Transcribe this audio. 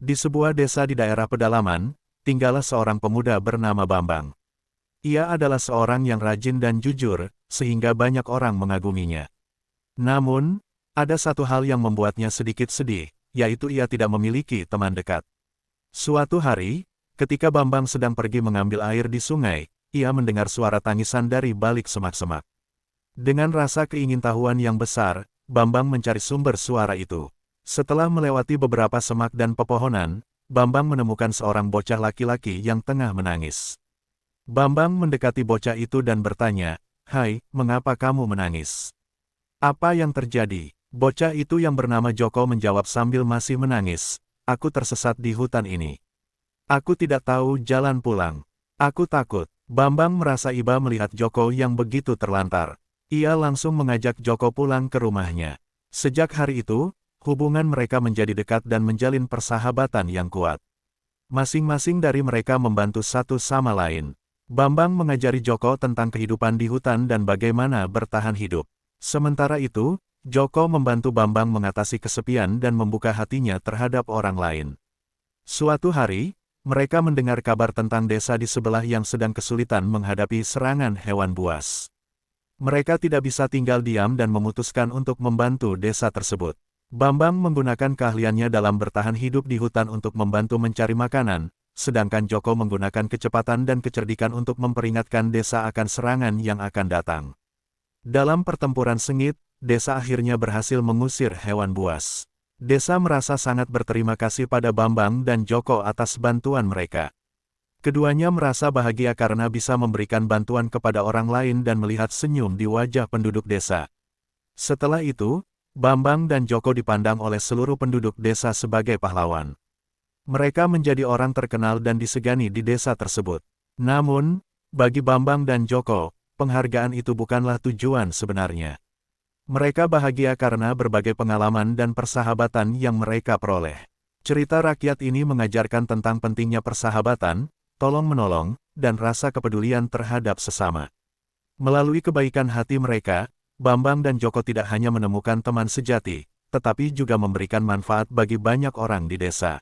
Di sebuah desa di daerah pedalaman, tinggallah seorang pemuda bernama Bambang. Ia adalah seorang yang rajin dan jujur, sehingga banyak orang mengaguminya. Namun, ada satu hal yang membuatnya sedikit sedih, yaitu ia tidak memiliki teman dekat. Suatu hari, ketika Bambang sedang pergi mengambil air di sungai, ia mendengar suara tangisan dari balik semak-semak. Dengan rasa keingintahuan yang besar, Bambang mencari sumber suara itu. Setelah melewati beberapa semak dan pepohonan, Bambang menemukan seorang bocah laki-laki yang tengah menangis. Bambang mendekati bocah itu dan bertanya, "Hai, mengapa kamu menangis? Apa yang terjadi?" Bocah itu yang bernama Joko menjawab sambil masih menangis, "Aku tersesat di hutan ini. Aku tidak tahu jalan pulang. Aku takut." Bambang merasa iba melihat Joko yang begitu terlantar. Ia langsung mengajak Joko pulang ke rumahnya. Sejak hari itu, hubungan mereka menjadi dekat dan menjalin persahabatan yang kuat. Masing-masing dari mereka membantu satu sama lain. Bambang mengajari Joko tentang kehidupan di hutan dan bagaimana bertahan hidup. Sementara itu, Joko membantu Bambang mengatasi kesepian dan membuka hatinya terhadap orang lain. Suatu hari, mereka mendengar kabar tentang desa di sebelah yang sedang kesulitan menghadapi serangan hewan buas. Mereka tidak bisa tinggal diam dan memutuskan untuk membantu desa tersebut. Bambang menggunakan keahliannya dalam bertahan hidup di hutan untuk membantu mencari makanan, sedangkan Joko menggunakan kecepatan dan kecerdikan untuk memperingatkan desa akan serangan yang akan datang. Dalam pertempuran sengit, desa akhirnya berhasil mengusir hewan buas. Desa merasa sangat berterima kasih pada Bambang dan Joko atas bantuan mereka. Keduanya merasa bahagia karena bisa memberikan bantuan kepada orang lain dan melihat senyum di wajah penduduk desa. Setelah itu, Bambang dan Joko dipandang oleh seluruh penduduk desa sebagai pahlawan. Mereka menjadi orang terkenal dan disegani di desa tersebut. Namun, bagi Bambang dan Joko, penghargaan itu bukanlah tujuan sebenarnya. Mereka bahagia karena berbagai pengalaman dan persahabatan yang mereka peroleh. Cerita rakyat ini mengajarkan tentang pentingnya persahabatan, tolong-menolong, dan rasa kepedulian terhadap sesama. Melalui kebaikan hati mereka, Bambang dan Joko tidak hanya menemukan teman sejati, tetapi juga memberikan manfaat bagi banyak orang di desa.